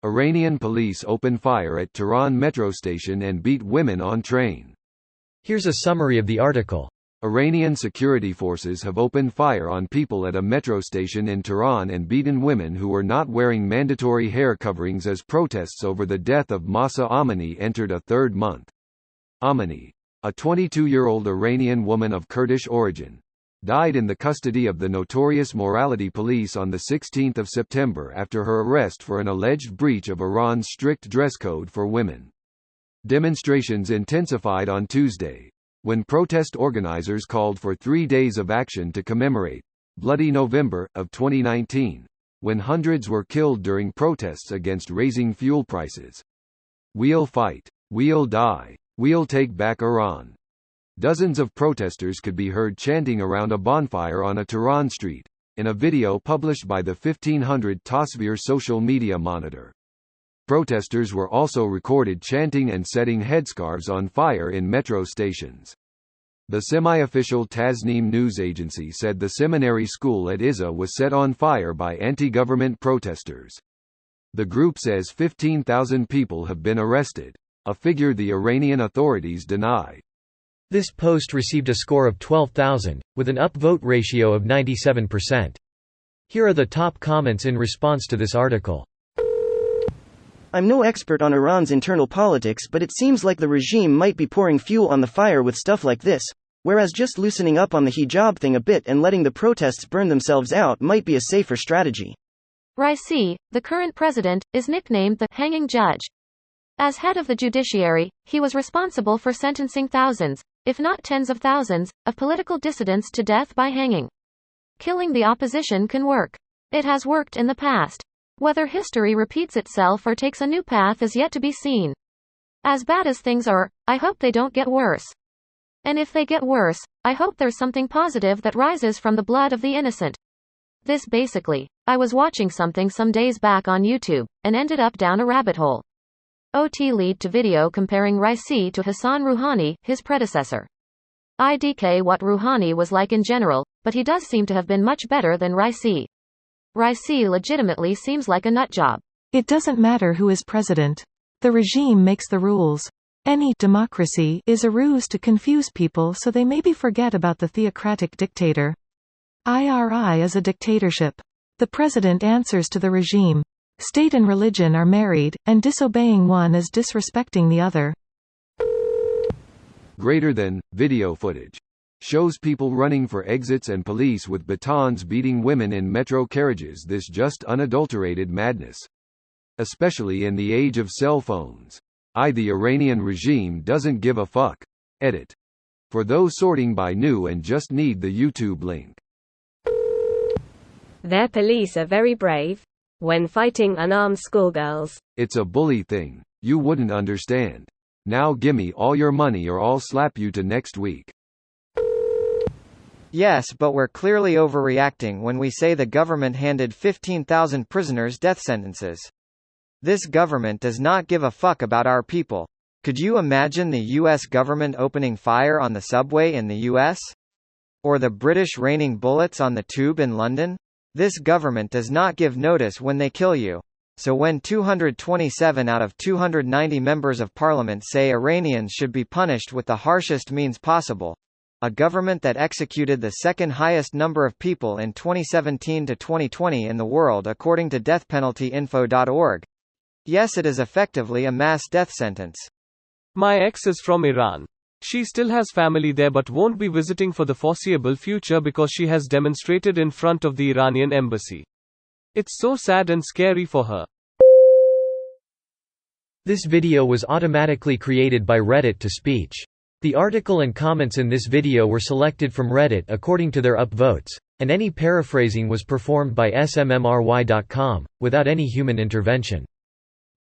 Iranian police open fire at Tehran metro station and beat women on train. Here's a summary of the article. Iranian security forces have opened fire on people at a metro station in Tehran and beaten women who were not wearing mandatory hair coverings as protests over the death of Mahsa Amini entered a third month. Amini, a 22-year-old Iranian woman of Kurdish origin, died in the custody of the notorious morality police on 16 September after her arrest for an alleged breach of Iran's strict dress code for women. Demonstrations intensified on Tuesday, when protest organizers called for 3 days of action to commemorate Bloody November of 2019, when hundreds were killed during protests against raising fuel prices. "We'll fight. We'll die. We'll take back Iran." Dozens of protesters could be heard chanting around a bonfire on a Tehran street, in a video published by the 1500 Tasvir social media monitor. Protesters were also recorded chanting and setting headscarves on fire in metro stations. The semi-official Tasnim news agency said the seminary school at Izza was set on fire by anti-government protesters. The group says 15,000 people have been arrested, a figure the Iranian authorities deny. This post received a score of 12,000, with an upvote ratio of 97%. Here are the top comments in response to this article. I'm no expert on Iran's internal politics, but it seems like the regime might be pouring fuel on the fire with stuff like this, whereas just loosening up on the hijab thing a bit and letting the protests burn themselves out might be a safer strategy. Raisi, the current president, is nicknamed the hanging judge. As head of the judiciary, he was responsible for sentencing thousands, if not tens of thousands, of political dissidents to death by hanging. Killing the opposition can work. It has worked in the past. Whether history repeats itself or takes a new path is yet to be seen. As bad as things are, I hope they don't get worse. And if they get worse, I hope there's something positive that rises from the blood of the innocent. This basically, I was watching something some days back on YouTube, and ended up down a rabbit hole. OT lead to video comparing Raisi to Hassan Rouhani, his predecessor. IDK what Rouhani was like in general, but he does seem to have been much better than Raisi. Raisi legitimately seems like a nutjob. It doesn't matter who is president. The regime makes the rules. Any democracy is a ruse to confuse people so they maybe forget about the theocratic dictator. IRI is a dictatorship. The president answers to the regime. State and religion are married, and disobeying one is disrespecting the other. Greater than video footage shows people running for exits and police with batons beating women in metro carriages. This just unadulterated madness. Especially in the age of cell phones. The Iranian regime doesn't give a fuck. Edit. For those sorting by new and just need the YouTube link. Their police are very brave. When fighting unarmed schoolgirls. It's a bully thing. You wouldn't understand. Now gimme all your money or I'll slap you to next week. Yes, but we're clearly overreacting when we say the government handed 15,000 prisoners death sentences. This government does not give a fuck about our people. Could you imagine the US government opening fire on the subway in the US? Or the British raining bullets on the tube in London? This government does not give notice when they kill you. So when 227 out of 290 members of parliament say Iranians should be punished with the harshest means possible, a government that executed the second highest number of people in 2017 to 2020 in the world according to deathpenaltyinfo.org. Yes, it is effectively a mass death sentence. My ex is from Iran. She still has family there but won't be visiting for the foreseeable future because she has demonstrated in front of the Iranian embassy. It's so sad and scary for her. This video was automatically created by Reddit to speech. The article and comments in this video were selected from Reddit according to their upvotes, and any paraphrasing was performed by smmry.com, without any human intervention.